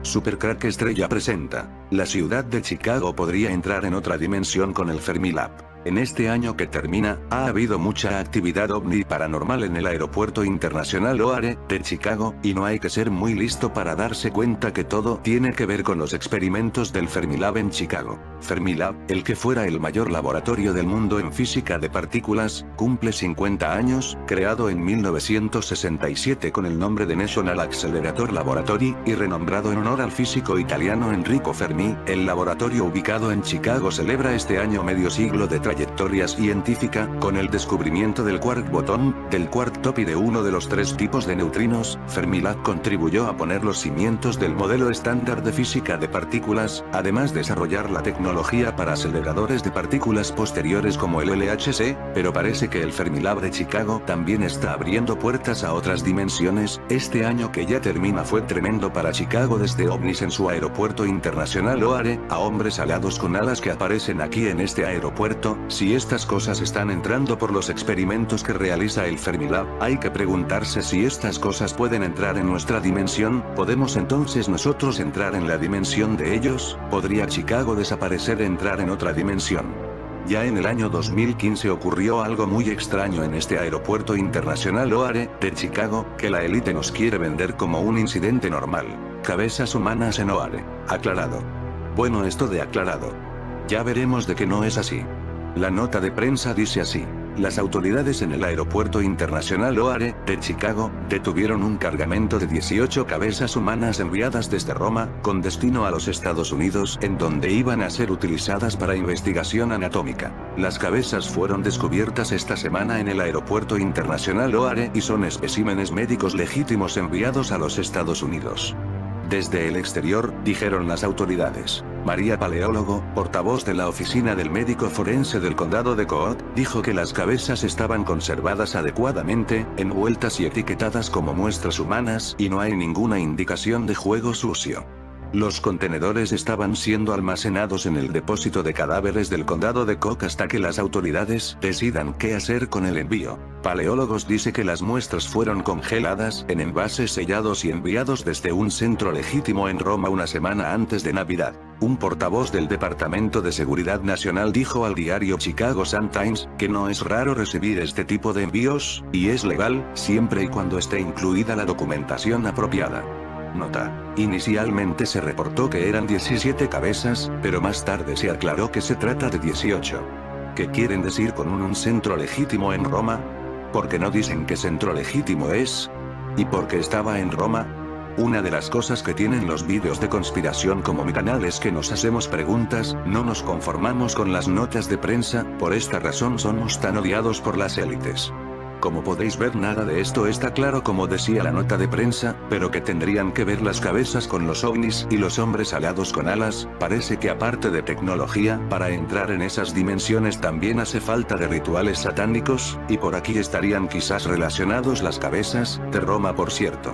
Supercrack Estrella presenta. La ciudad de Chicago podría entrar en otra dimensión con el Fermilab. En este año que termina, ha habido mucha actividad ovni paranormal en el Aeropuerto Internacional O'Hare de Chicago, y no hay que ser muy listo para darse cuenta que todo tiene que ver con los experimentos del Fermilab en Chicago. Fermilab, el que fuera el mayor laboratorio del mundo en física de partículas, cumple 50 años, creado en 1967 con el nombre de National Accelerator Laboratory, y renombrado en honor al físico italiano Enrico Fermi. El laboratorio ubicado en Chicago celebra este año medio siglo de trayectoria científica, con el descubrimiento del quark botón, del quark top y de uno de los tres tipos de neutrinos. Fermilab contribuyó a poner los cimientos del modelo estándar de física de partículas, además de desarrollar la tecnología para aceleradores de partículas posteriores como el LHC, pero parece que el Fermilab de Chicago también está abriendo puertas a otras dimensiones. Este año que ya termina fue tremendo para Chicago, desde ovnis en su aeropuerto internacional O'Hare, a hombres alados con alas que aparecen aquí en este aeropuerto. Si estas cosas están entrando por los experimentos que realiza el Fermilab, hay que preguntarse si estas cosas pueden entrar en nuestra dimensión. ¿Podemos entonces nosotros entrar en la dimensión de ellos? ¿Podría Chicago desaparecer e entrar en otra dimensión? Ya en el año 2015 ocurrió algo muy extraño en este aeropuerto internacional O'Hare de Chicago, que la élite nos quiere vender como un incidente normal. Cabezas humanas en O'Hare. Aclarado. Bueno, esto de aclarado. Ya veremos de que no es así. La nota de prensa dice así: las autoridades en el Aeropuerto Internacional O'Hare de Chicago detuvieron un cargamento de 18 cabezas humanas enviadas desde Roma, con destino a los Estados Unidos, en donde iban a ser utilizadas para investigación anatómica. Las cabezas fueron descubiertas esta semana en el Aeropuerto Internacional O'Hare y son especímenes médicos legítimos enviados a los Estados Unidos. Desde el exterior, dijeron las autoridades. María Paleólogo, portavoz de la oficina del médico forense del condado de Cook, dijo que las cabezas estaban conservadas adecuadamente, envueltas y etiquetadas como muestras humanas, y no hay ninguna indicación de juego sucio. Los contenedores estaban siendo almacenados en el depósito de cadáveres del condado de Cook hasta que las autoridades decidan qué hacer con el envío. Paleólogos dice que las muestras fueron congeladas en envases sellados y enviados desde un centro legítimo en Roma una semana antes de Navidad. Un portavoz del Departamento de Seguridad Nacional dijo al diario Chicago Sun-Times que no es raro recibir este tipo de envíos, y es legal, siempre y cuando esté incluida la documentación apropiada. Nota. Inicialmente se reportó que eran 17 cabezas, pero más tarde se aclaró que se trata de 18. ¿Qué quieren decir con un centro legítimo en Roma? ¿Por qué no dicen qué centro legítimo es? ¿Y por qué estaba en Roma? Una de las cosas que tienen los vídeos de conspiración como mi canal es que nos hacemos preguntas, no nos conformamos con las notas de prensa, por esta razón somos tan odiados por las élites. Como podéis ver, nada de esto está claro como decía la nota de prensa, pero que tendrían que ver las cabezas con los ovnis y los hombres alados con alas. Parece que aparte de tecnología, para entrar en esas dimensiones también hace falta de rituales satánicos, y por aquí estarían quizás relacionados las cabezas, de Roma por cierto.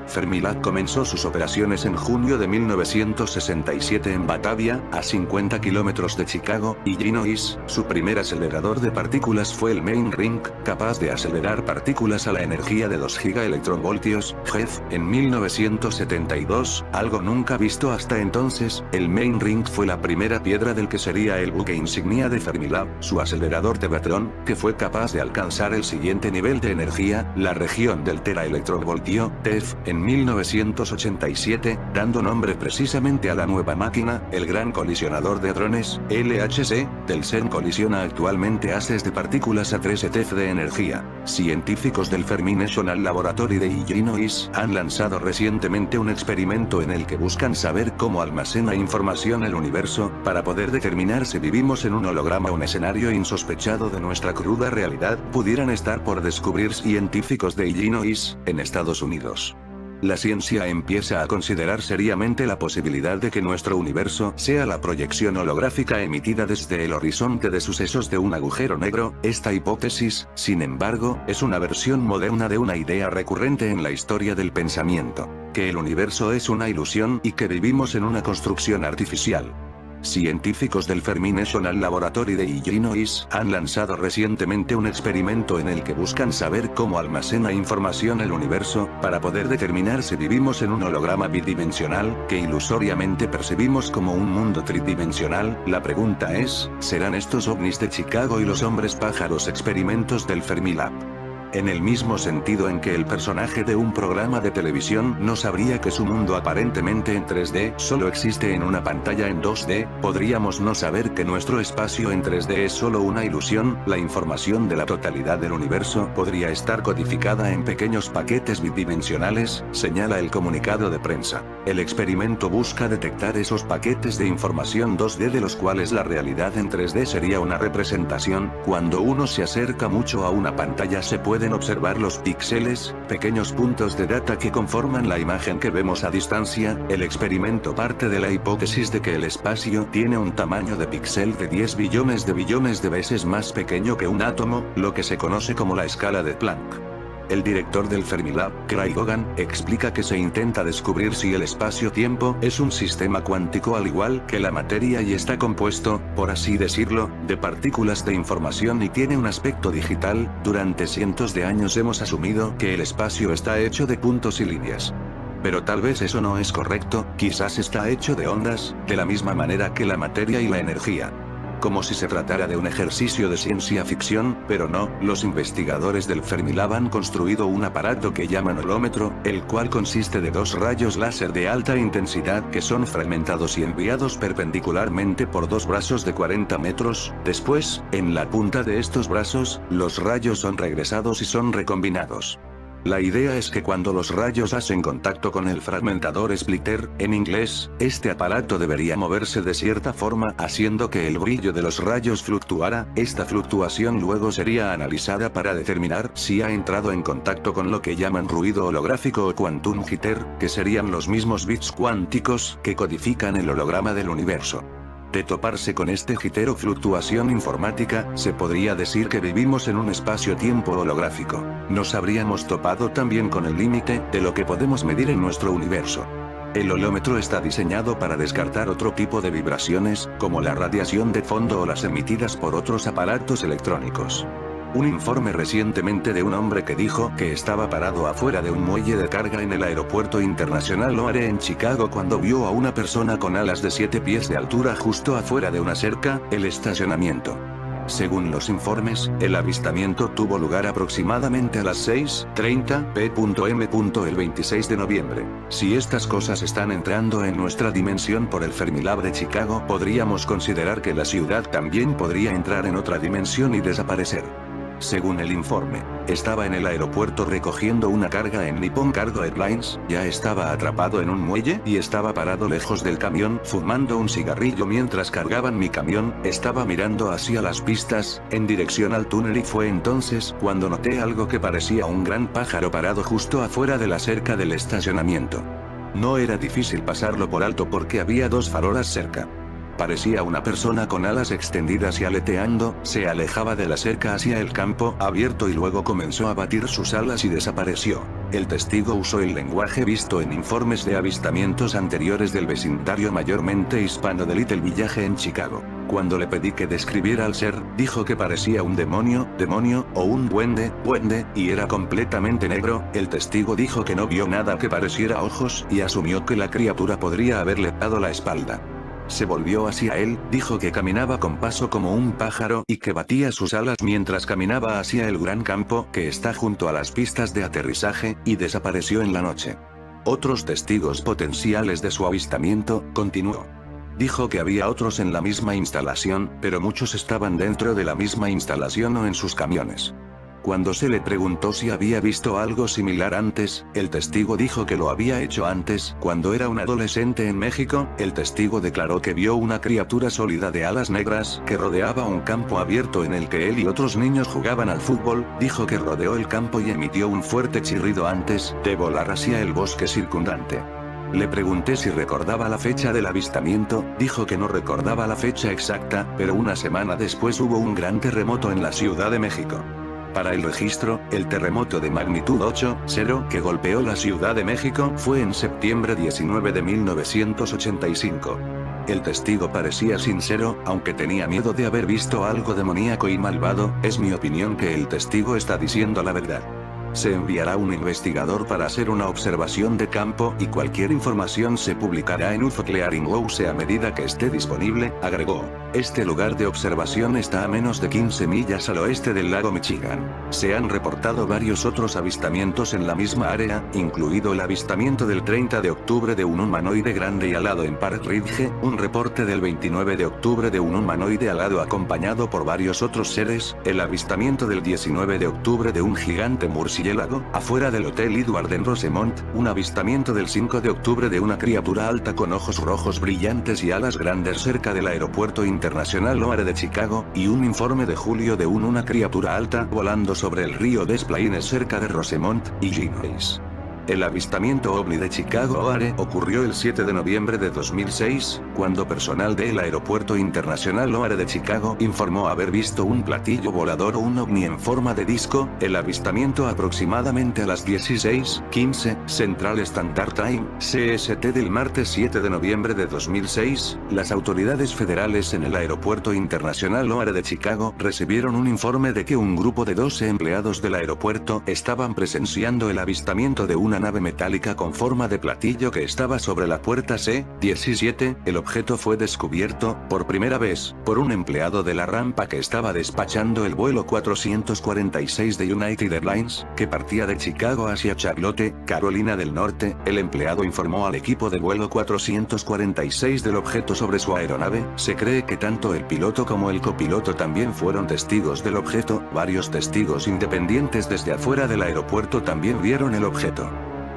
Fermilab comenzó sus operaciones en junio de 1967 en Batavia, a 50 kilómetros de Chicago, Illinois. Su primer acelerador de partículas fue el Main Ring, capaz de acelerar partículas a la energía de 2 gigaelectronvoltios, GeV, en 1972, algo nunca visto hasta entonces. El Main Ring fue la primera piedra del que sería el buque insignia de Fermilab, su acelerador de Tevatron, que fue capaz de alcanzar el siguiente nivel de energía, la región del teraelectronvoltio, TeV, en 1987, dando nombre precisamente a la nueva máquina. El Gran Colisionador de Hadrones, LHC, del CERN colisiona actualmente haces de partículas a 13 TeV de energía. Científicos del Fermi National Laboratory de Illinois han lanzado recientemente un experimento en el que buscan saber cómo almacena información el universo, para poder determinar si vivimos en un holograma o un escenario insospechado de nuestra cruda realidad. Pudieran estar por descubrir científicos de Illinois, en Estados Unidos. La ciencia empieza a considerar seriamente la posibilidad de que nuestro universo sea la proyección holográfica emitida desde el horizonte de sucesos de un agujero negro. Esta hipótesis, sin embargo, es una versión moderna de una idea recurrente en la historia del pensamiento: que el universo es una ilusión y que vivimos en una construcción artificial. Científicos del Fermi National Laboratory de Illinois han lanzado recientemente un experimento en el que buscan saber cómo almacena información el universo, para poder determinar si vivimos en un holograma bidimensional, que ilusoriamente percibimos como un mundo tridimensional. La pregunta es, ¿serán estos ovnis de Chicago y los hombres pájaros experimentos del Fermilab? En el mismo sentido en que el personaje de un programa de televisión no sabría que su mundo aparentemente en 3D solo existe en una pantalla en 2D, podríamos no saber que nuestro espacio en 3D es solo una ilusión. La información de la totalidad del universo podría estar codificada en pequeños paquetes bidimensionales, señala el comunicado de prensa. El experimento busca detectar esos paquetes de información 2D de los cuales la realidad en 3D sería una representación. Cuando uno se acerca mucho a una pantalla se pueden observar los píxeles, pequeños puntos de data que conforman la imagen que vemos a distancia. El experimento parte de la hipótesis de que el espacio tiene un tamaño de píxel de 10 billones de veces más pequeño que un átomo, lo que se conoce como la escala de Planck. El director del Fermilab, Craig Hogan, explica que se intenta descubrir si el espacio-tiempo es un sistema cuántico al igual que la materia y está compuesto, por así decirlo, de partículas de información y tiene un aspecto digital. Durante cientos de años hemos asumido que el espacio está hecho de puntos y líneas. Pero tal vez eso no es correcto, quizás está hecho de ondas, de la misma manera que la materia y la energía. Como si se tratara de un ejercicio de ciencia ficción, pero no. Los investigadores del Fermilab han construido un aparato que llaman holómetro, el cual consiste de dos rayos láser de alta intensidad que son fragmentados y enviados perpendicularmente por dos brazos de 40 metros. Después, en la punta de estos brazos, los rayos son regresados y son recombinados. La idea es que cuando los rayos hacen contacto con el fragmentador splitter, en inglés, este aparato debería moverse de cierta forma haciendo que el brillo de los rayos fluctuara. Esta fluctuación luego sería analizada para determinar si ha entrado en contacto con lo que llaman ruido holográfico o quantum jitter, que serían los mismos bits cuánticos que codifican el holograma del universo. De toparse con este jitter o fluctuación informática, se podría decir que vivimos en un espacio-tiempo holográfico. Nos habríamos topado también con el límite de lo que podemos medir en nuestro universo. El holómetro está diseñado para descartar otro tipo de vibraciones, como la radiación de fondo o las emitidas por otros aparatos electrónicos. Un informe recientemente de un hombre que dijo que estaba parado afuera de un muelle de carga en el aeropuerto internacional O'Hare en Chicago cuando vio a una persona con alas de 7 pies de altura justo afuera de una cerca, el estacionamiento. Según los informes, el avistamiento tuvo lugar aproximadamente a las 6:30 p.m. el 26 de noviembre. Si estas cosas están entrando en nuestra dimensión por el Fermilab de Chicago, podríamos considerar que la ciudad también podría entrar en otra dimensión y desaparecer. Según el informe, estaba en el aeropuerto recogiendo una carga en Nippon Cargo Airlines, ya estaba atrapado en un muelle y estaba parado lejos del camión fumando un cigarrillo mientras cargaban mi camión. Estaba mirando hacia las pistas, en dirección al túnel y fue entonces cuando noté algo que parecía un gran pájaro parado justo afuera de la cerca del estacionamiento. No era difícil pasarlo por alto porque había dos farolas cerca. Parecía una persona con alas extendidas y aleteando, se alejaba de la cerca hacia el campo abierto y luego comenzó a batir sus alas y desapareció. El testigo usó el lenguaje visto en informes de avistamientos anteriores del vecindario mayormente hispano de Little Village en Chicago. Cuando le pedí que describiera al ser, dijo que parecía un demonio, o un duende, y era completamente negro. El testigo dijo que no vio nada que pareciera ojos y asumió que la criatura podría haberle dado la espalda. Se volvió hacia él, dijo que caminaba con paso como un pájaro y que batía sus alas mientras caminaba hacia el gran campo que está junto a las pistas de aterrizaje, y desapareció en la noche. Otros testigos potenciales de su avistamiento, continuó. Dijo que había otros en la misma instalación, pero muchos estaban dentro de la misma instalación o en sus camiones. Cuando se le preguntó si había visto algo similar antes, el testigo dijo que lo había hecho antes. Cuando era un adolescente en México, el testigo declaró que vio una criatura sólida de alas negras que rodeaba un campo abierto en el que él y otros niños jugaban al fútbol. Dijo que rodeó el campo y emitió un fuerte chirrido antes de volar hacia el bosque circundante. Le pregunté si recordaba la fecha del avistamiento, dijo que no recordaba la fecha exacta, pero una semana después hubo un gran terremoto en la Ciudad de México. Para el registro, el terremoto de magnitud 8.0 que golpeó la Ciudad de México fue en septiembre 19 de 1985. El testigo parecía sincero, aunque tenía miedo de haber visto algo demoníaco y malvado. Es mi opinión que el testigo está diciendo la verdad. Se enviará un investigador para hacer una observación de campo y cualquier información se publicará en UFO Clearinghouse a medida que esté disponible, agregó. Este lugar de observación está a menos de 15 millas al oeste del lago Michigan. Se han reportado varios otros avistamientos en la misma área, incluido el avistamiento del 30 de octubre de un humanoide grande y alado en Park Ridge, un reporte del 29 de octubre de un humanoide alado acompañado por varios otros seres, el avistamiento del 19 de octubre de un gigante murciélago afuera del Hotel Edward en Rosemont, un avistamiento del 5 de octubre de una criatura alta con ojos rojos brillantes y alas grandes cerca del Aeropuerto Internacional O'Hare de Chicago, y un informe de julio de una criatura alta volando sobre el río Des Plaines cerca de Rosemont, Illinois. El avistamiento ovni de Chicago O'Hare ocurrió el 7 de noviembre de 2006, cuando personal del Aeropuerto Internacional O'Hare de Chicago informó haber visto un platillo volador o un ovni en forma de disco. El avistamiento aproximadamente a las 16:15 Central Standard Time, CST del martes 7 de noviembre de 2006, las autoridades federales en el Aeropuerto Internacional O'Hare de Chicago recibieron un informe de que un grupo de 12 empleados del aeropuerto estaban presenciando el avistamiento de una nave metálica con forma de platillo que estaba sobre la puerta C-17, el objeto fue descubierto, por primera vez, por un empleado de la rampa que estaba despachando el vuelo 446 de United Airlines, que partía de Chicago hacia Charlotte, Carolina del Norte. El empleado informó al equipo de vuelo 446 del objeto sobre su aeronave. Se cree que tanto el piloto como el copiloto también fueron testigos del objeto. Varios testigos independientes desde afuera del aeropuerto también vieron el objeto.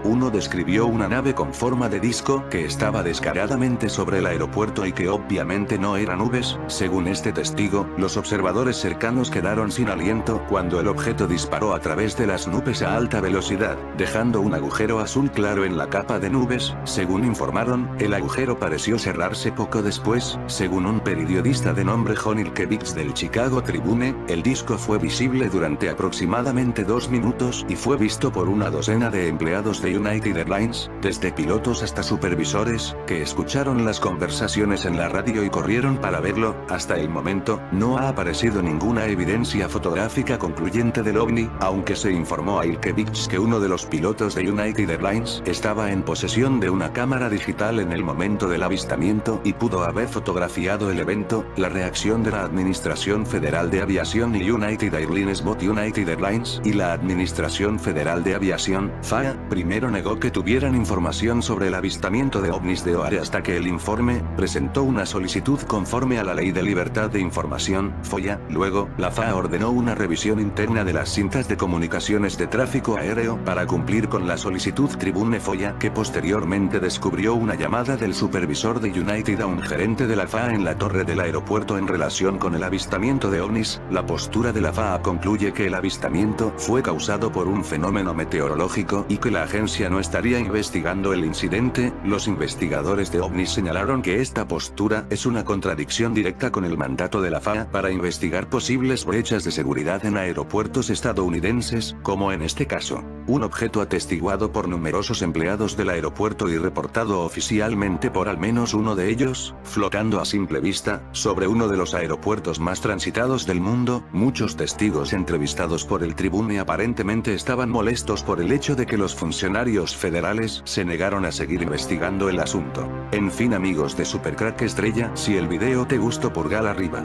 Uno describió una nave con forma de disco que estaba descaradamente sobre el aeropuerto y que obviamente no eran nubes. Según este testigo, los observadores cercanos quedaron sin aliento cuando el objeto disparó a través de las nubes a alta velocidad, dejando un agujero azul claro en la capa de nubes. Según informaron, el agujero pareció cerrarse poco después. Según un periodista de nombre John Ilkevich del Chicago Tribune, el disco fue visible durante aproximadamente 2 minutos y fue visto por una docena de empleados de United Airlines, desde pilotos hasta supervisores, que escucharon las conversaciones en la radio y corrieron para verlo. Hasta el momento, no ha aparecido ninguna evidencia fotográfica concluyente del ovni, aunque se informó a Ilkevich que uno de los pilotos de United Airlines estaba en posesión de una cámara digital en el momento del avistamiento y pudo haber fotografiado el evento. La reacción de la Administración Federal de Aviación y United Airlines Bot United Airlines y la Administración Federal de Aviación, FAA, primero negó que tuvieran información sobre el avistamiento de ovnis de O'Hare hasta que el informe presentó una solicitud conforme a la Ley de Libertad de Información, FOIA. Luego, la FAA ordenó una revisión interna de las cintas de comunicaciones de tráfico aéreo para cumplir con la solicitud Tribune FOIA, que posteriormente descubrió una llamada del supervisor de United a un gerente de la FAA en la torre del aeropuerto en relación con el avistamiento de ovnis. La postura de la FAA concluye que el avistamiento fue causado por un fenómeno meteorológico y que la agencia no estaría investigando el incidente. Los investigadores de ovnis señalaron que esta postura es una contradicción directa con el mandato de la FAA para investigar posibles brechas de seguridad en aeropuertos estadounidenses, como en este caso. Un objeto atestiguado por numerosos empleados del aeropuerto y reportado oficialmente por al menos uno de ellos, flotando a simple vista, sobre uno de los aeropuertos más transitados del mundo. Muchos testigos entrevistados por el Tribune aparentemente estaban molestos por el hecho de que los funcionarios federales se negaron a seguir investigando el asunto. En fin, amigos de Supercrack Estrella, si el video te gustó, pulgar arriba.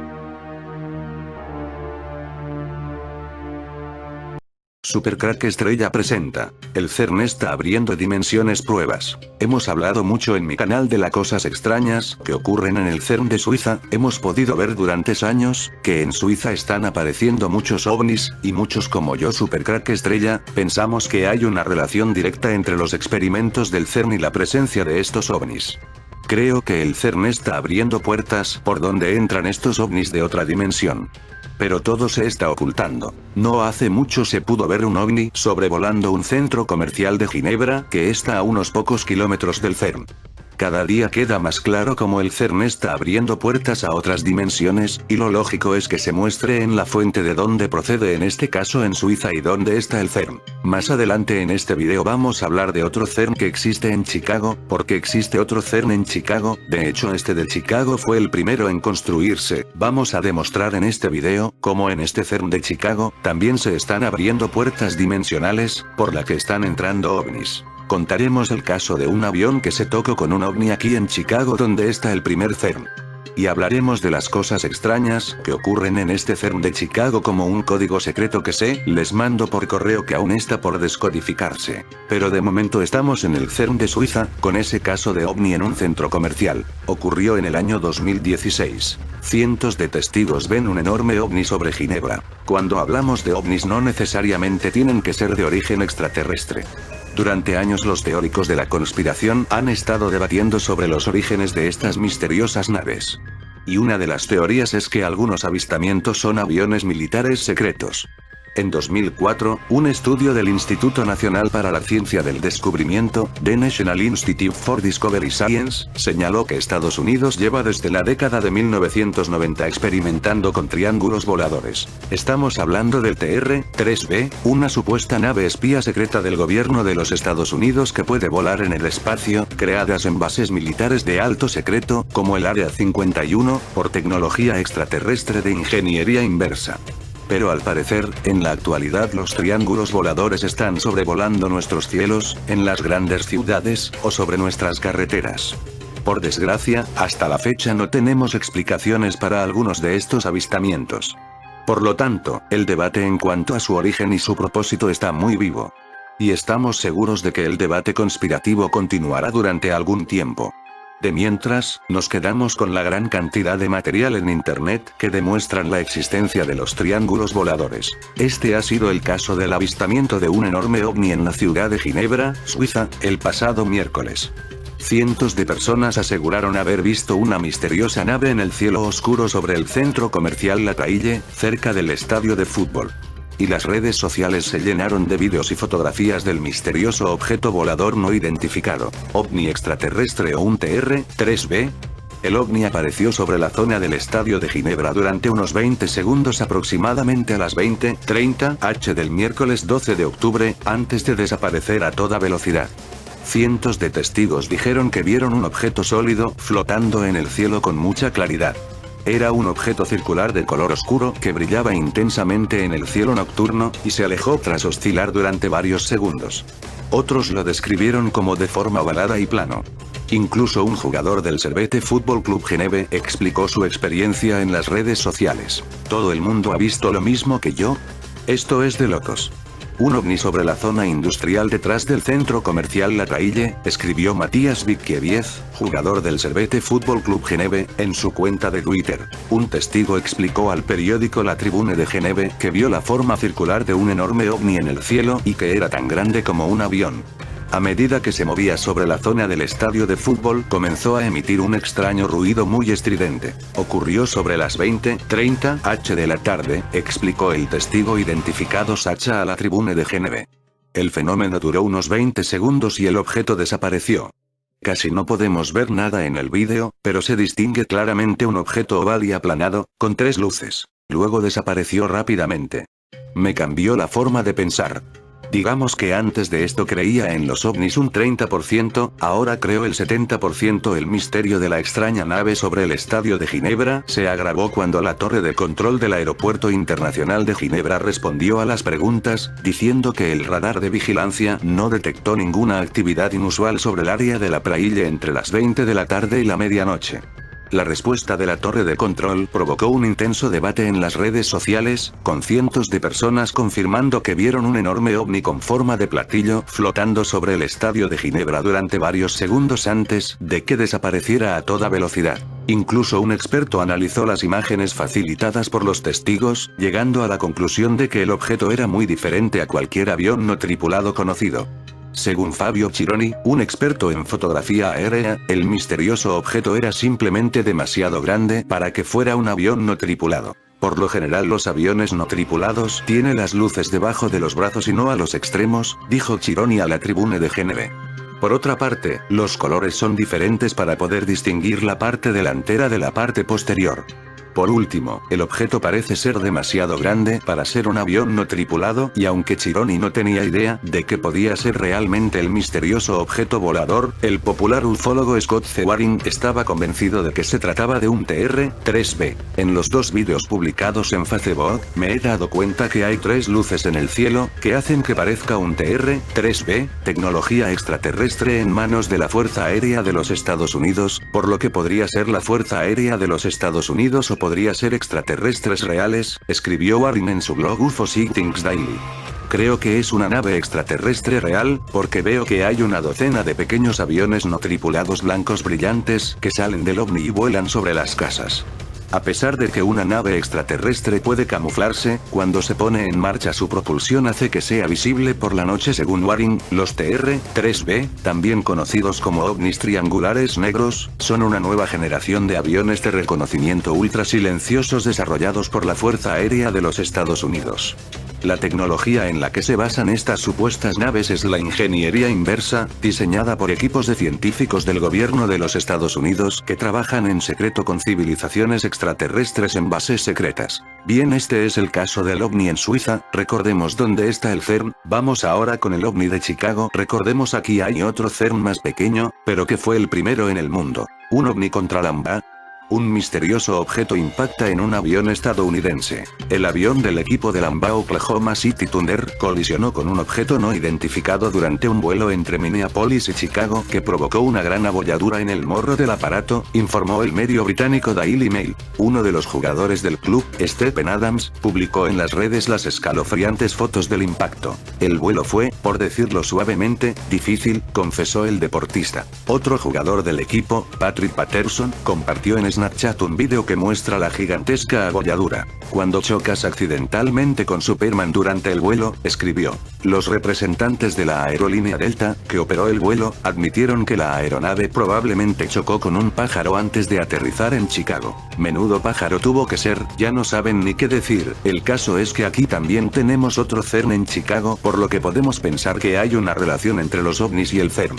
Supercrack Estrella presenta. El CERN está abriendo dimensiones pruebas. Hemos hablado mucho en mi canal de las cosas extrañas que ocurren en el CERN de Suiza. Hemos podido ver durante años que en Suiza están apareciendo muchos ovnis, y muchos como yo, Supercrack Estrella, pensamos que hay una relación directa entre los experimentos del CERN y la presencia de estos ovnis. Creo que el CERN está abriendo puertas por donde entran estos ovnis de otra dimensión. Pero todo se está ocultando. No hace mucho se pudo ver un ovni sobrevolando un centro comercial de Ginebra que está a unos pocos kilómetros del CERN. Cada día queda más claro cómo el CERN está abriendo puertas a otras dimensiones, y lo lógico es que se muestre en la fuente de donde procede, en este caso en Suiza, y dónde está el CERN. Más adelante en este video vamos a hablar de otro CERN que existe en Chicago, porque existe otro CERN en Chicago. De hecho, este de Chicago fue el primero en construirse. Vamos a demostrar en este video, cómo en este CERN de Chicago, también se están abriendo puertas dimensionales, por la que están entrando ovnis. Contaremos el caso de un avión que se tocó con un ovni aquí en Chicago, donde está el primer CERN. Y hablaremos de las cosas extrañas que ocurren en este CERN de Chicago, como un código secreto que les mando por correo que aún está por descodificarse. Pero de momento estamos en el CERN de Suiza, con ese caso de ovni en un centro comercial. Ocurrió en el año 2016. Cientos de testigos ven un enorme ovni sobre Ginebra. Cuando hablamos de ovnis no necesariamente tienen que ser de origen extraterrestre. Durante años los teóricos de la conspiración han estado debatiendo sobre los orígenes de estas misteriosas naves. Y una de las teorías es que algunos avistamientos son aviones militares secretos. En 2004, un estudio del Instituto Nacional para la Ciencia del Descubrimiento, The National Institute for Discovery Science, señaló que Estados Unidos lleva desde la década de 1990 experimentando con triángulos voladores. Estamos hablando del TR-3B, una supuesta nave espía secreta del gobierno de los Estados Unidos que puede volar en el espacio, creadas en bases militares de alto secreto, como el Área 51, por tecnología extraterrestre de ingeniería inversa. Pero al parecer, en la actualidad los triángulos voladores están sobrevolando nuestros cielos, en las grandes ciudades, o sobre nuestras carreteras. Por desgracia, hasta la fecha no tenemos explicaciones para algunos de estos avistamientos. Por lo tanto, el debate en cuanto a su origen y su propósito está muy vivo. Y estamos seguros de que el debate conspirativo continuará durante algún tiempo. De mientras, nos quedamos con la gran cantidad de material en internet que demuestran la existencia de los triángulos voladores. Este ha sido el caso del avistamiento de un enorme ovni en la ciudad de Ginebra, Suiza, el pasado miércoles. Cientos de personas aseguraron haber visto una misteriosa nave en el cielo oscuro sobre el centro comercial La Taille, cerca del estadio de fútbol. Y las redes sociales se llenaron de vídeos y fotografías del misterioso objeto volador no identificado, ovni extraterrestre o un TR-3B. El ovni apareció sobre la zona del estadio de Ginebra durante unos 20 segundos, aproximadamente a las 20:30 h del miércoles 12 de octubre, antes de desaparecer a toda velocidad. Cientos de testigos dijeron que vieron un objeto sólido flotando en el cielo con mucha claridad. Era un objeto circular de color oscuro que brillaba intensamente en el cielo nocturno, y se alejó tras oscilar durante varios segundos. Otros lo describieron como de forma ovalada y plano. Incluso un jugador del Servette Football Club Geneve explicó su experiencia en las redes sociales. ¿Todo el mundo ha visto lo mismo que yo? Esto es de locos. Un ovni sobre la zona industrial detrás del centro comercial La Taille, escribió Matías Vikieviev, jugador del Servette Football Club Geneve, en su cuenta de Twitter. Un testigo explicó al periódico La Tribune de Geneve que vio la forma circular de un enorme ovni en el cielo y que era tan grande como un avión. A medida que se movía sobre la zona del estadio de fútbol, comenzó a emitir un extraño ruido muy estridente. Ocurrió sobre las 20:30 h de la tarde, explicó el testigo identificado Sacha a La Tribune de Geneve. El fenómeno duró unos 20 segundos y el objeto desapareció. Casi no podemos ver nada en el vídeo, pero se distingue claramente un objeto oval y aplanado, con 3 luces. Luego desapareció rápidamente. Me cambió la forma de pensar. Digamos que antes de esto creía en los ovnis un 30%, ahora creo el 70%. El misterio de la extraña nave sobre el estadio de Ginebra se agravó cuando la torre de control del Aeropuerto Internacional de Ginebra respondió a las preguntas, diciendo que el radar de vigilancia no detectó ninguna actividad inusual sobre el área de La Praille entre las 20 de la tarde y la medianoche. La respuesta de la torre de control provocó un intenso debate en las redes sociales, con cientos de personas confirmando que vieron un enorme ovni con forma de platillo flotando sobre el estadio de Ginebra durante varios segundos antes de que desapareciera a toda velocidad. Incluso un experto analizó las imágenes facilitadas por los testigos, llegando a la conclusión de que el objeto era muy diferente a cualquier avión no tripulado conocido. Según Fabio Chironi, un experto en fotografía aérea, el misterioso objeto era simplemente demasiado grande para que fuera un avión no tripulado. Por lo general los aviones no tripulados tienen las luces debajo de los brazos y no a los extremos, dijo Chironi a La Tribune de Geneve. Por otra parte, los colores son diferentes para poder distinguir la parte delantera de la parte posterior. Por último, el objeto parece ser demasiado grande para ser un avión no tripulado, y aunque Chironi no tenía idea de que podía ser realmente el misterioso objeto volador, el popular ufólogo Scott C. Waring estaba convencido de que se trataba de un TR-3B. En los 2 vídeos publicados en Facebook, me he dado cuenta que hay 3 luces en el cielo, que hacen que parezca un TR-3B, tecnología extraterrestre en manos de la Fuerza Aérea de los Estados Unidos, por lo que podría ser la Fuerza Aérea de los Estados Unidos o podría ser extraterrestres reales, escribió Waring en su blog UFO Sightings Daily. Creo que es una nave extraterrestre real, porque veo que hay una docena de pequeños aviones no tripulados blancos brillantes que salen del ovni y vuelan sobre las casas. A pesar de que una nave extraterrestre puede camuflarse, cuando se pone en marcha su propulsión hace que sea visible por la noche. Según Waring, los TR-3B, también conocidos como ovnis triangulares negros, son una nueva generación de aviones de reconocimiento ultra silenciosos desarrollados por la Fuerza Aérea de los Estados Unidos. La tecnología en la que se basan estas supuestas naves es la ingeniería inversa, diseñada por equipos de científicos del gobierno de los Estados Unidos que trabajan en secreto con civilizaciones extraterrestres en bases secretas. Bien, este es el caso del ovni en Suiza. Recordemos dónde está el CERN. Vamos ahora con el ovni de Chicago. Recordemos, aquí hay otro CERN más pequeño, pero que fue el primero en el mundo. Un ovni contra Lambda. Un misterioso objeto impacta en un avión estadounidense. El avión del equipo de Lambda Oklahoma City Thunder colisionó con un objeto no identificado durante un vuelo entre Minneapolis y Chicago que provocó una gran abolladura en el morro del aparato, informó el medio británico Daily Mail. Uno de los jugadores del club, Stephen Adams, publicó en las redes las escalofriantes fotos del impacto. El vuelo fue, por decirlo suavemente, difícil, confesó el deportista. Otro jugador del equipo, Patrick Patterson, compartió en Snapchat un vídeo que muestra la gigantesca abolladura. Cuando chocas accidentalmente con Superman durante el vuelo, escribió. Los representantes de la aerolínea Delta, que operó el vuelo, admitieron que la aeronave probablemente chocó con un pájaro antes de aterrizar en Chicago. Menudo pájaro tuvo que ser, ya no saben ni qué decir. El caso es que aquí también tenemos otro CERN en Chicago, por lo que podemos pensar que hay una relación entre los ovnis y el CERN.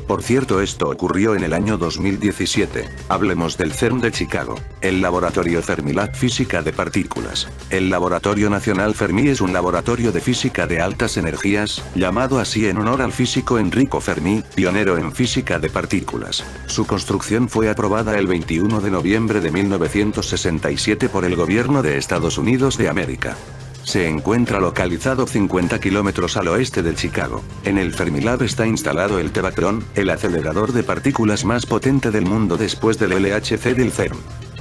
Por cierto, esto ocurrió en el año 2017. Hablemos del CERN de Chicago. El laboratorio Fermilab Física de Partículas. El Laboratorio Nacional Fermi es un laboratorio de física de altas energías, llamado así en honor al físico Enrico Fermi, pionero en física de partículas. Su construcción fue aprobada el 21 de noviembre de 1967 por el gobierno de Estados Unidos de América. Se encuentra localizado 50 kilómetros al oeste de Chicago. En el Fermilab está instalado el Tevatron, el acelerador de partículas más potente del mundo después del LHC del CERN.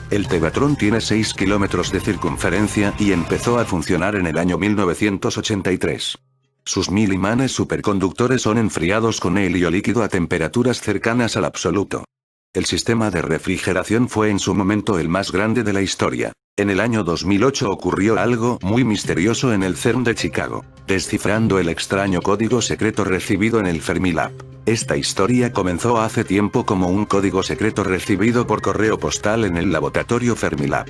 El Tevatron tiene 6 kilómetros de circunferencia y empezó a funcionar en el año 1983. Sus 1000 imanes superconductores son enfriados con helio líquido a temperaturas cercanas al absoluto. El sistema de refrigeración fue en su momento el más grande de la historia. En el año 2008 ocurrió algo muy misterioso en el CERN de Chicago, descifrando el extraño código secreto recibido en el Fermilab. Esta historia comenzó hace tiempo como un código secreto recibido por correo postal en el laboratorio Fermilab.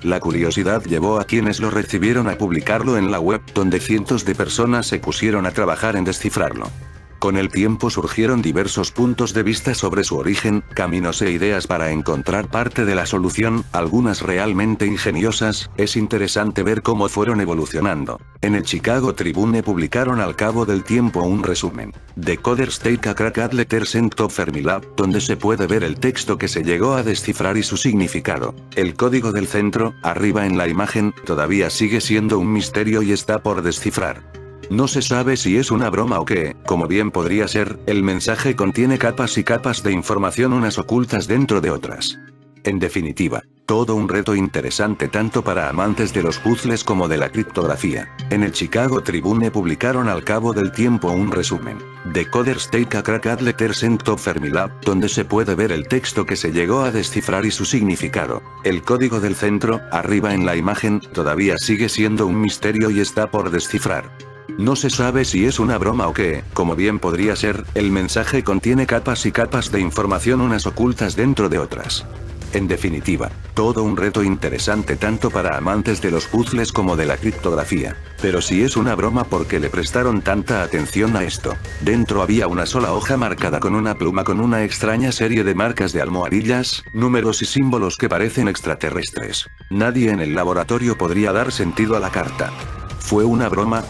La curiosidad llevó a quienes lo recibieron a publicarlo en la web, donde cientos de personas se pusieron a trabajar en descifrarlo. Con el tiempo surgieron diversos puntos de vista sobre su origen, caminos e ideas para encontrar parte de la solución, algunas realmente ingeniosas. Es interesante ver cómo fueron evolucionando. En el Chicago Tribune publicaron al cabo del tiempo un resumen. Decoders Take a Crack at Letters in Top Fermilab, donde se puede ver el texto que se llegó a descifrar y su significado. El código del centro, arriba en la imagen, todavía sigue siendo un misterio y está por descifrar. No se sabe si es una broma o qué, como bien podría ser. El mensaje contiene capas y capas de información, unas ocultas dentro de otras. En definitiva, todo un reto interesante tanto para amantes de los puzzles como de la criptografía. En el Chicago Tribune publicaron al cabo del tiempo un resumen. Decoders Take a Crack at Letters in Top Fermilab, donde se puede ver el texto que se llegó a descifrar y su significado. El código del centro, arriba en la imagen, todavía sigue siendo un misterio y está por descifrar. No se sabe si es una broma o qué, como bien podría ser. El mensaje contiene capas y capas de información, unas ocultas dentro de otras. En definitiva, todo un reto interesante tanto para amantes de los puzzles como de la criptografía. Pero si es una broma, ¿por qué le prestaron tanta atención a esto? Dentro había una sola hoja marcada con una pluma con una extraña serie de marcas de almohadillas, números y símbolos que parecen extraterrestres. Nadie en el laboratorio podría dar sentido a la carta. ¿Fue una broma?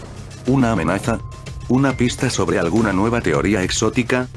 ¿Una amenaza? ¿Una pista sobre alguna nueva teoría exótica?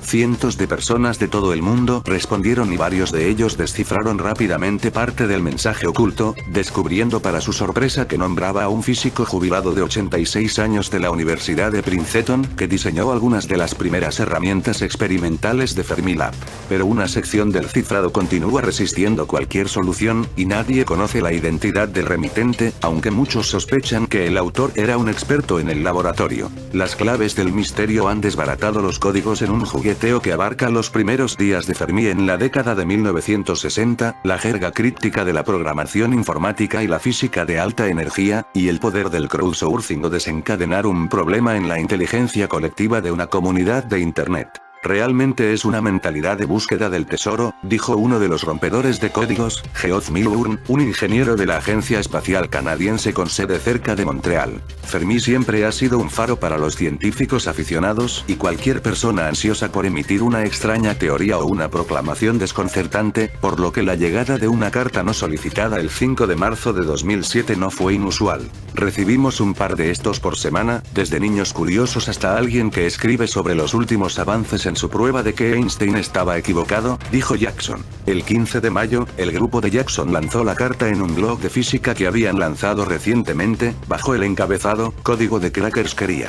Cientos de personas de todo el mundo respondieron y varios de ellos descifraron rápidamente parte del mensaje oculto, descubriendo para su sorpresa que nombraba a un físico jubilado de 86 años de la Universidad de Princeton, que diseñó algunas de las primeras herramientas experimentales de Fermilab. Pero una sección del cifrado continúa resistiendo cualquier solución, y nadie conoce la identidad del remitente, aunque muchos sospechan que el autor era un experto en el laboratorio. Las claves del misterio han desbaratado los códigos en un juguete que abarca los primeros días de Fermi en la década de 1960, la jerga críptica de la programación informática y la física de alta energía, y el poder del crowdsourcing o desencadenar un problema en la inteligencia colectiva de una comunidad de Internet. Realmente es una mentalidad de búsqueda del tesoro, dijo uno de los rompedores de códigos, Geoff Milburn, un ingeniero de la Agencia Espacial Canadiense con sede cerca de Montreal. Fermi siempre ha sido un faro para los científicos aficionados y cualquier persona ansiosa por emitir una extraña teoría o una proclamación desconcertante, por lo que la llegada de una carta no solicitada el 5 de marzo de 2007 no fue inusual. Recibimos un par de estos por semana, desde niños curiosos hasta alguien que escribe sobre los últimos avances en su prueba de que Einstein estaba equivocado, dijo Jackson. El 15 de mayo, el grupo de Jackson lanzó la carta en un blog de física que habían lanzado recientemente, bajo el encabezado, Código de Crackers quería.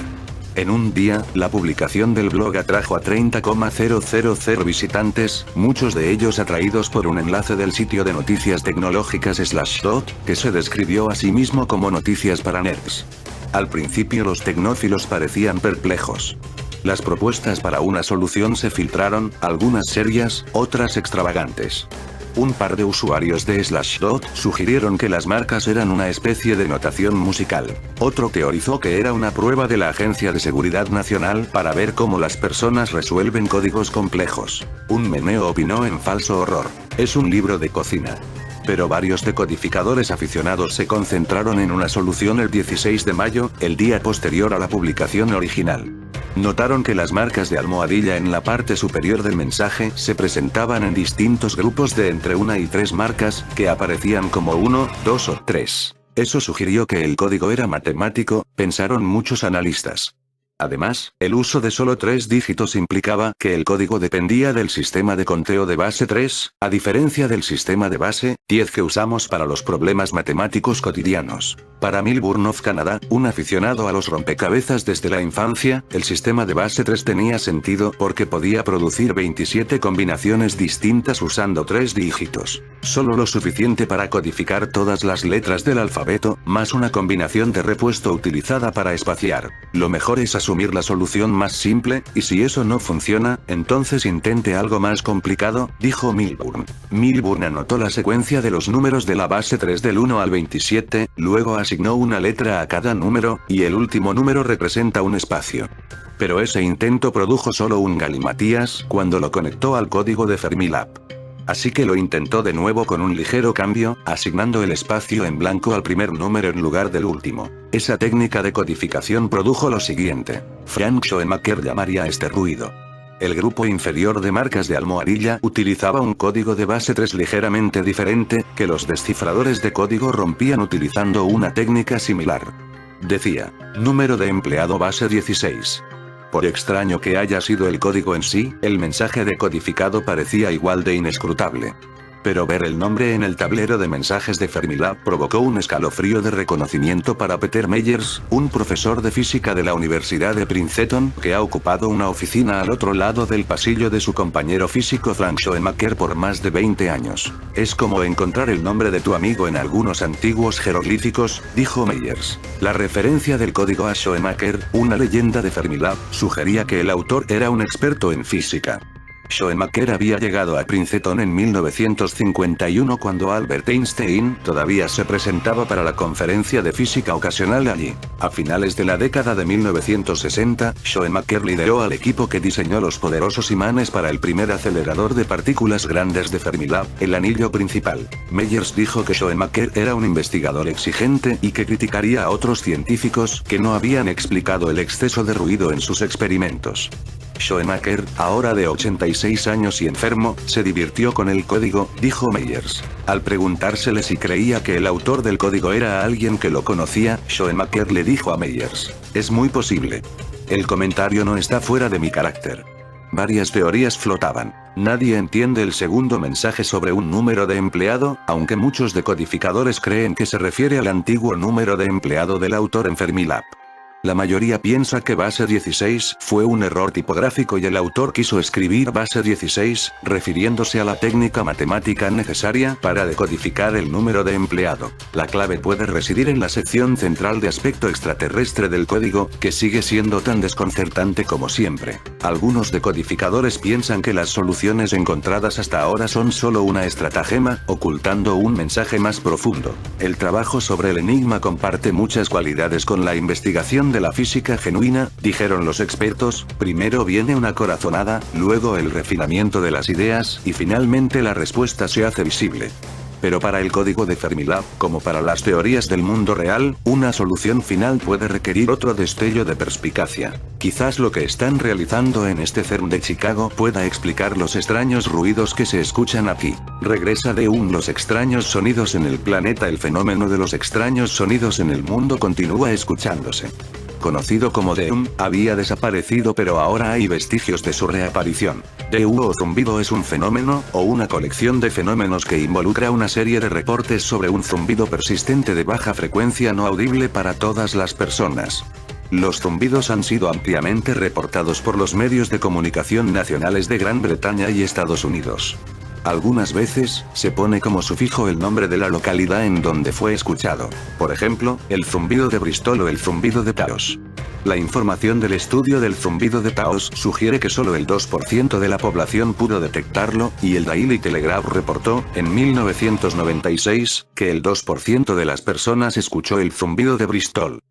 En un día, la publicación del blog atrajo a 30,000 visitantes, muchos de ellos atraídos por un enlace del sitio de noticias tecnológicas Slashdot, que se describió a sí mismo como Noticias para Nerds. Al principio los tecnófilos parecían perplejos. Las propuestas para una solución se filtraron, algunas serias, otras extravagantes. Un par de usuarios de Slashdot sugirieron que las marcas eran una especie de notación musical. Otro teorizó que era una prueba de la Agencia de Seguridad Nacional para ver cómo las personas resuelven códigos complejos. Un meneo opinó en falso horror. Es un libro de cocina. Pero varios decodificadores aficionados se concentraron en una solución el 16 de mayo, el día posterior a la publicación original. Notaron que las marcas de almohadilla en la parte superior del mensaje se presentaban en distintos grupos de entre 1 y 3 marcas, que aparecían como 1, 2 o 3. Eso sugirió que el código era matemático, pensaron muchos analistas. Además, el uso de solo 3 dígitos implicaba que el código dependía del sistema de conteo de base 3, a diferencia del sistema de base 10 que usamos para los problemas matemáticos cotidianos. Para Milburn of Canada, un aficionado a los rompecabezas desde la infancia, el sistema de base 3 tenía sentido porque podía producir 27 combinaciones distintas usando 3 dígitos. Solo lo suficiente para codificar todas las letras del alfabeto, más una combinación de repuesto utilizada para espaciar. Lo mejor es asumir la solución más simple, y si eso no funciona, entonces intente algo más complicado, dijo Milburn. Milburn anotó la secuencia de los números de la base 3 del 1 al 27, luego asignó una letra a cada número, y el último número representa un espacio. Pero ese intento produjo solo un galimatías cuando lo conectó al código de Fermilab. Así que lo intentó de nuevo con un ligero cambio, asignando el espacio en blanco al primer número en lugar del último. Esa técnica de codificación produjo lo siguiente. Frank Schoenmaker llamaría a este ruido. El grupo inferior de marcas de almohadilla utilizaba un código de base 3 ligeramente diferente, que los descifradores de código rompían utilizando una técnica similar. Decía, número de empleado base 16. Por extraño que haya sido el código en sí, el mensaje decodificado parecía igual de inescrutable. Pero ver el nombre en el tablero de mensajes de Fermilab provocó un escalofrío de reconocimiento para Peter Meyers, un profesor de física de la Universidad de Princeton, que ha ocupado una oficina al otro lado del pasillo de su compañero físico Frank Schoenmaker por más de 20 años. Es como encontrar el nombre de tu amigo en algunos antiguos jeroglíficos, dijo Meyers. La referencia del código a Schoenmaker, una leyenda de Fermilab, sugería que el autor era un experto en física. Schoenmaker había llegado a Princeton en 1951 cuando Albert Einstein todavía se presentaba para la conferencia de física ocasional allí. A finales de la década de 1960, Schoenmaker lideró al equipo que diseñó los poderosos imanes para el primer acelerador de partículas grandes de Fermilab, el anillo principal. Meyers dijo que Schoenmaker era un investigador exigente y que criticaría a otros científicos que no habían explicado el exceso de ruido en sus experimentos. Schoenmaker, ahora de 86 años y enfermo, se divirtió con el código, dijo Meyers. Al preguntársele si creía que el autor del código era alguien que lo conocía, Schoenmaker le dijo a Meyers: "Es muy posible. El comentario no está fuera de mi carácter". Varias teorías flotaban. Nadie entiende el segundo mensaje sobre un número de empleado, aunque muchos decodificadores creen que se refiere al antiguo número de empleado del autor en Fermilab. La mayoría piensa que base 16 fue un error tipográfico y el autor quiso escribir base 16, refiriéndose a la técnica matemática necesaria para decodificar el número de empleado. La clave puede residir en la sección central de aspecto extraterrestre del código, que sigue siendo tan desconcertante como siempre. Algunos decodificadores piensan que las soluciones encontradas hasta ahora son solo una estratagema, ocultando un mensaje más profundo. El trabajo sobre el enigma comparte muchas cualidades con la investigación de la física genuina, dijeron los expertos. Primero viene una corazonada, luego el refinamiento de las ideas, y finalmente la respuesta se hace visible. Pero para el código de Fermilab, como para las teorías del mundo real, una solución final puede requerir otro destello de perspicacia. Quizás lo que están realizando en este CERN de Chicago pueda explicar los extraños ruidos que se escuchan aquí. Regresa de los extraños sonidos en el planeta. El fenómeno de los extraños sonidos en el mundo continúa escuchándose. Conocido como DEUM, había desaparecido, pero ahora hay vestigios de su reaparición. DEU o zumbido es un fenómeno, o una colección de fenómenos que involucra una serie de reportes sobre un zumbido persistente de baja frecuencia no audible para todas las personas. Los zumbidos han sido ampliamente reportados por los medios de comunicación nacionales de Gran Bretaña y Estados Unidos. Algunas veces, se pone como sufijo el nombre de la localidad en donde fue escuchado. Por ejemplo, el zumbido de Bristol o el zumbido de Taos. La información del estudio del zumbido de Taos sugiere que solo el 2% de la población pudo detectarlo, y el Daily Telegraph reportó, en 1996, que el 2% de las personas escuchó el zumbido de Bristol.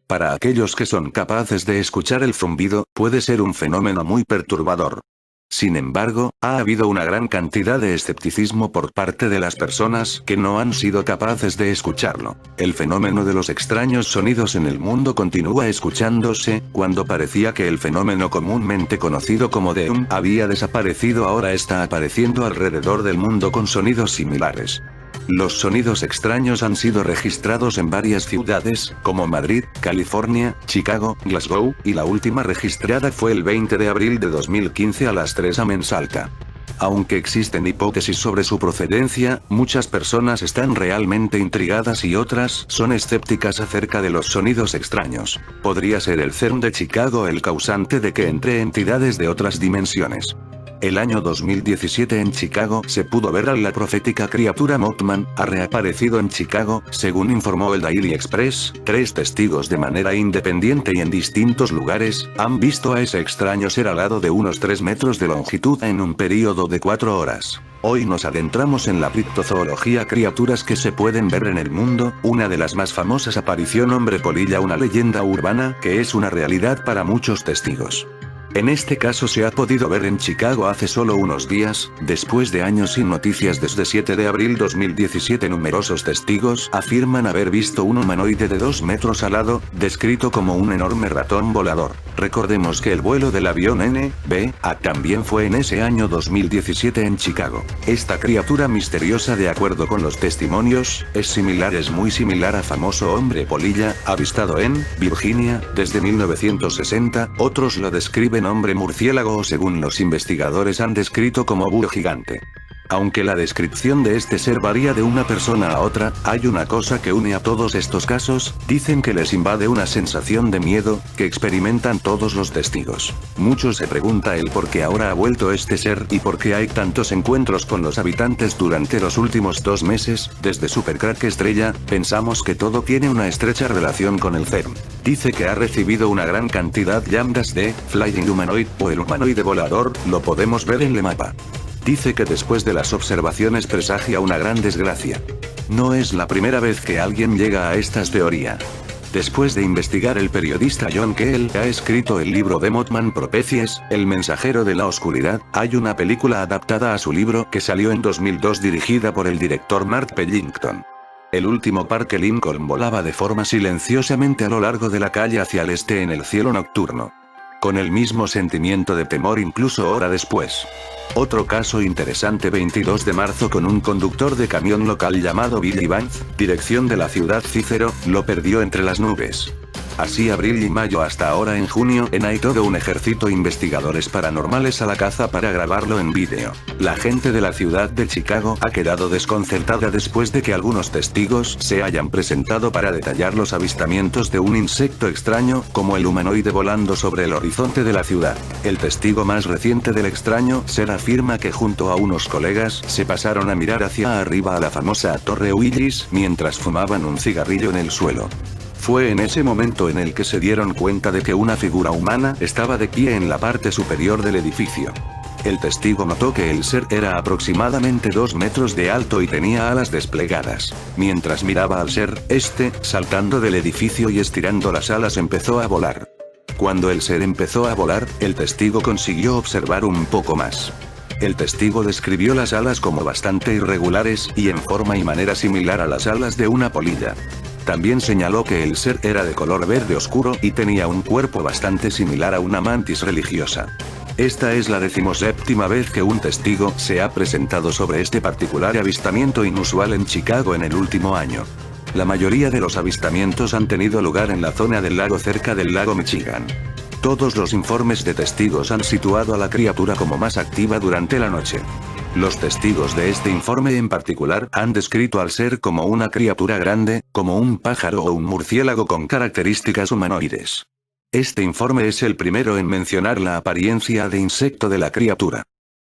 Para aquellos que son capaces de escuchar el zumbido, puede ser un fenómeno muy perturbador. Sin embargo, ha habido una gran cantidad de escepticismo por parte de las personas que no han sido capaces de escucharlo. El fenómeno de los extraños sonidos en el mundo continúa escuchándose. Cuando parecía que el fenómeno comúnmente conocido como DEUM había desaparecido, ahora está apareciendo alrededor del mundo con sonidos similares. Los sonidos extraños han sido registrados en varias ciudades, como Madrid, California, Chicago, Glasgow, y la última registrada fue el 20 de abril de 2015 a las 3 am en Salta. Aunque existen hipótesis sobre su procedencia, muchas personas están realmente intrigadas y otras son escépticas acerca de los sonidos extraños. ¿Podría ser el CERN de Chicago el causante de que entre entidades de otras dimensiones? El año 2017 en Chicago se pudo ver a la profética criatura Mothman. Ha reaparecido en Chicago, según informó el Daily Express. 3 testigos de manera independiente y en distintos lugares, han visto a ese extraño ser alado de unos 3 metros de longitud en un período de 4 horas. Hoy nos adentramos en la criptozoología, criaturas que se pueden ver en el mundo. Una de las más famosas, aparición hombre polilla, una leyenda urbana que es una realidad para muchos testigos. En este caso se ha podido ver en Chicago hace solo unos días, después de años sin noticias. Desde 7 de abril 2017 numerosos testigos afirman haber visto un humanoide de 2 metros alado, descrito como un enorme ratón volador. Recordemos que el vuelo del avión N.B.A. también fue en ese año 2017 en Chicago. Esta criatura misteriosa, de acuerdo con los testimonios, es muy similar a famoso hombre polilla, avistado en Virginia, desde 1960, otros lo describen hombre murciélago o, según los investigadores, han descrito como búho gigante. Aunque la descripción de este ser varía de una persona a otra, hay una cosa que une a todos estos casos: dicen que les invade una sensación de miedo, que experimentan todos los testigos. Muchos se pregunta el por qué ahora ha vuelto este ser y por qué hay tantos encuentros con los habitantes durante los últimos 2 meses. Desde Supercrack Estrella, pensamos que todo tiene una estrecha relación con el CERN. Dice que ha recibido una gran cantidad lambdas de Flying Humanoid, o el humanoide volador, lo podemos ver en el mapa. Dice que después de las observaciones presagia una gran desgracia. No es la primera vez que alguien llega a esta teoría. Después de investigar, el periodista John Keel ha escrito el libro de Mothman Prophecies, El mensajero de la oscuridad. Hay una película adaptada a su libro que salió en 2002 dirigida por el director Mark Pellington. El último Parque Lincoln volaba de forma silenciosamente a lo largo de la calle hacia el este en el cielo nocturno. Con el mismo sentimiento de temor incluso hora después. Otro caso interesante: 22 de marzo, con un conductor de camión local llamado Billy Vance, dirección de la ciudad Cícero, lo perdió entre las nubes. Así abril y mayo hasta ahora en junio, hay todo un ejército de investigadores paranormales a la caza para grabarlo en vídeo. La gente de la ciudad de Chicago ha quedado desconcertada después de que algunos testigos se hayan presentado para detallar los avistamientos de un insecto extraño, como el humanoide volando sobre el horizonte de la ciudad. El testigo más reciente del extraño ser afirma que junto a unos colegas se pasaron a mirar hacia arriba a la famosa Torre Willis mientras fumaban un cigarrillo en el suelo. Fue en ese momento en el que se dieron cuenta de que una figura humana estaba de pie en la parte superior del edificio. El testigo notó que el ser era aproximadamente 2 metros de alto y tenía alas desplegadas. Mientras miraba al ser, saltando del edificio y estirando las alas, empezó a volar. Cuando el ser empezó a volar, el testigo consiguió observar un poco más. El testigo describió las alas como bastante irregulares y en forma y manera similar a las alas de una polilla. También señaló que el ser era de color verde oscuro y tenía un cuerpo bastante similar a una mantis religiosa. Esta es la 17ª vez que un testigo se ha presentado sobre este particular avistamiento inusual en Chicago en el último año. La mayoría de los avistamientos han tenido lugar en la zona del lago cerca del lago Michigan. Todos los informes de testigos han situado a la criatura como más activa durante la noche. Los testigos de este informe en particular han descrito al ser como una criatura grande, como un pájaro o un murciélago con características humanoides. Este informe es el primero en mencionar la apariencia de insecto de la criatura.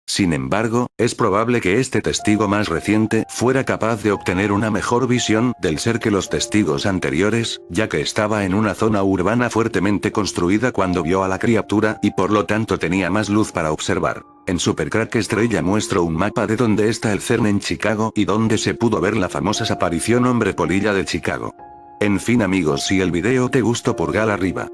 Sin embargo, es probable que este testigo más reciente fuera capaz de obtener una mejor visión del ser que los testigos anteriores, ya que estaba en una zona urbana fuertemente construida cuando vio a la criatura y por lo tanto tenía más luz para observar. En Supercrack Estrella muestro un mapa de dónde está el CERN en Chicago y dónde se pudo ver la famosa aparición hombre polilla de Chicago. En fin amigos, si el video te gustó, pulgar arriba.